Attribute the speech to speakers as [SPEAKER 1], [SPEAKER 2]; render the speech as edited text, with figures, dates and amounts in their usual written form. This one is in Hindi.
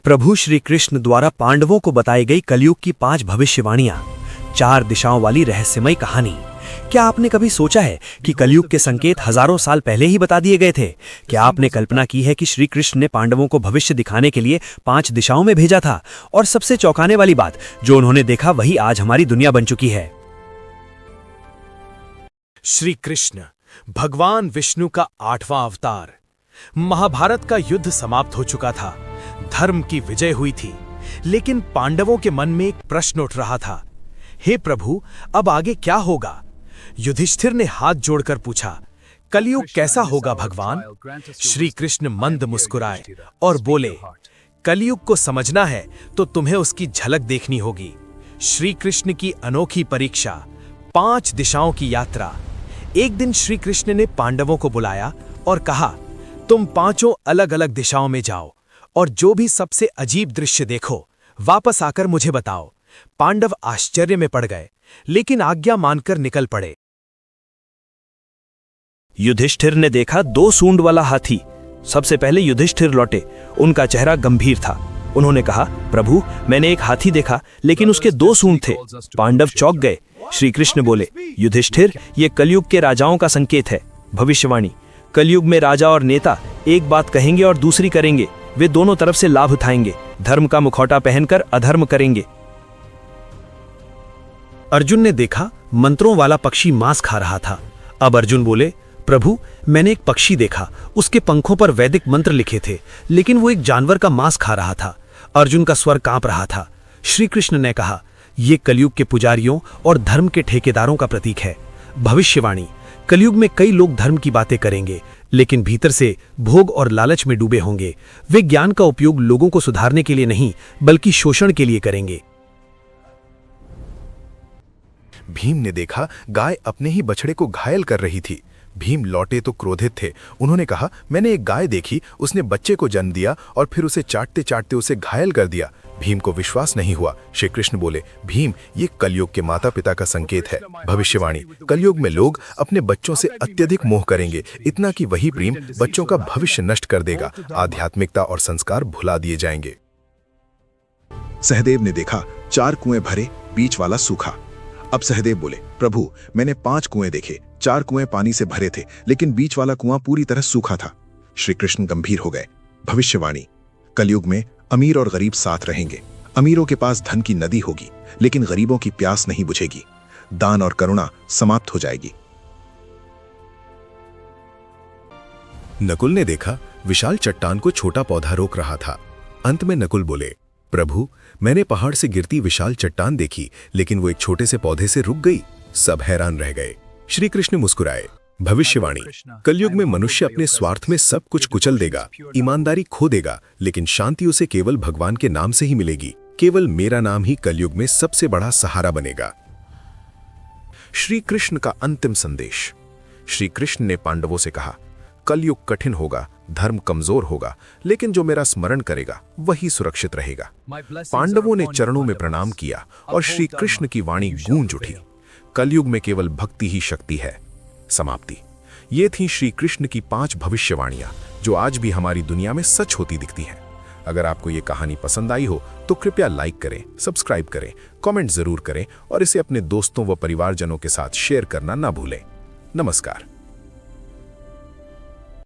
[SPEAKER 1] प्रभु श्री कृष्ण द्वारा पांडवों को बताई गई कलयुग की 5 भविष्यवाणियां, 4 दिशाओं वाली रहस्यमय कहानी। क्या आपने कभी सोचा है कि कलयुग के संकेत हजारों साल पहले ही बता दिए गए थे? क्या आपने कल्पना की है कि श्री कृष्ण ने पांडवों को भविष्य दिखाने के लिए 5 दिशाओं में भेजा था? और सबसे चौंकाने वाली बात, जो उन्होंने देखा वही आज हमारी दुनिया बन चुकी है।
[SPEAKER 2] श्री कृष्ण भगवान विष्णु का 8वां अवतार। महाभारत का युद्ध समाप्त हो चुका था, धर्म की विजय हुई थी, लेकिन पांडवों के मन में एक प्रश्न उठ रहा था। हे प्रभु, अब आगे क्या होगा? युधिष्ठिर ने हाथ जोड़कर पूछा, कलयुग कैसा होगा भगवान? श्री कृष्ण मंद मुस्कुराए और बोले, कलयुग को समझना है तो तुम्हें उसकी झलक देखनी होगी। श्री कृष्ण की अनोखी परीक्षा, 5 दिशाओं की यात्रा। एक दिन श्री कृष्ण ने पांडवों को बुलाया और कहा, तुम 5 अलग अलग दिशाओं में जाओ और जो भी सबसे अजीब दृश्य देखो वापस आकर मुझे बताओ। पांडव आश्चर्य में पड़ गए, लेकिन आज्ञा मानकर निकल पड़े।
[SPEAKER 1] युधिष्ठिर ने देखा 2 सूंड वाला हाथी। सबसे पहले युधिष्ठिर लौटे, उनका चेहरा गंभीर था। उन्होंने कहा, प्रभु, मैंने एक हाथी देखा, लेकिन उसके 2 सूंड थे। पांडव चौंक गए। श्री कृष्ण बोले, युधिष्ठिर, ये कलयुग के राजाओं का संकेत है। भविष्यवाणी, कलयुग में राजा और नेता एक बात कहेंगे और दूसरी करेंगे। वे दोनों तरफ से लाभ उठाएंगे, धर्म का मुखौटा पहनकर अधर्म करेंगे।
[SPEAKER 3] अर्जुन ने देखा मंत्रों वाला पक्षी मांस खा रहा था। अब अर्जुन बोले, प्रभु, मैंने एक पक्षी देखा, उसके पंखों पर वैदिक मंत्र लिखे थे, लेकिन वो एक जानवर का मांस खा रहा था। अर्जुन का स्वर कांप रहा था। श्री कृष्ण ने कहा, ये कलयुग के पुजारियों और धर्म के ठेकेदारों का प्रतीक है। भविष्यवाणी, कलयुग में कई लोग धर्म की बातें करेंगे, लेकिन भीतर से भोग और लालच में डूबे होंगे। वे ज्ञान का उपयोग लोगों को सुधारने के लिए नहीं, बल्कि शोषण के लिए करेंगे।
[SPEAKER 4] भीम ने देखा गाय अपने ही बछड़े को घायल कर रही थी। भीम लौटे तो क्रोधित थे। उन्होंने कहा, मैंने एक गाय देखी, उसने बच्चे को जन्म दिया और फिर उसे चाटते चाटते उसे घायल कर दिया। भीम को विश्वास नहीं हुआ। श्री कृष्ण बोले, भीम, ये कलयुग के माता पिता का संकेत है। भविष्यवाणी, कलयुग में लोग अपने बच्चों से अत्यधिक मोह करेंगे, इतना कि वही प्रेम बच्चों का भविष्य नष्ट कर देगा। आध्यात्मिकता और संस्कार भुला दिए जाएंगे।
[SPEAKER 5] सहदेव ने देखा 4 कुएं भरे, बीच वाला सूखा। अब सहदेव बोले, प्रभु, मैंने 5 कुएं देखे, 4 कुएं पानी से भरे थे, लेकिन बीच वाला कुआं पूरी तरह सूखा था। श्री कृष्ण गंभीर हो गए। भविष्यवाणी, कलयुग में अमीर और गरीब साथ रहेंगे। अमीरों के पास धन की नदी होगी, लेकिन गरीबों की प्यास नहीं बुझेगी। दान और करुणा समाप्त हो जाएगी।
[SPEAKER 4] नकुल ने देखा विशाल चट्टान को छोटा पौधा रोक रहा था। अंत में नकुल बोले, प्रभु, मैंने पहाड़ से गिरती विशाल चट्टान देखी, लेकिन वो एक छोटे से पौधे से रुक गई। सब हैरान रह गए। श्री कृष्ण मुस्कुराए। भविष्यवाणी, कलयुग में मनुष्य अपने स्वार्थ में सब कुछ कुचल देगा, ईमानदारी खो देगा, लेकिन शांति उसे केवल भगवान के नाम से ही मिलेगी। केवल मेरा नाम ही कलयुग में सबसे बड़ा सहारा बनेगा। श्री कृष्ण का अंतिम संदेश। श्री कृष्ण ने पांडवों से कहा, कलयुग कठिन होगा, धर्म कमजोर होगा, लेकिन जो मेरा स्मरण करेगा वही सुरक्षित रहेगा। पांडवों ने चरणों में प्रणाम किया और श्री कृष्ण की वाणी गूंज उठी, कलयुग में केवल भक्ति ही शक्ति है। समाप्ति। ये थी श्री कृष्ण की 5 भविष्यवाणियां, जो आज भी हमारी दुनिया में सच होती दिखती हैं। अगर आपको ये कहानी पसंद आई हो तो कृपया लाइक करें, सब्सक्राइब करें, कमेंट जरूर करें और इसे अपने दोस्तों व परिवारजनों के साथ शेयर करना ना भूलें। नमस्कार।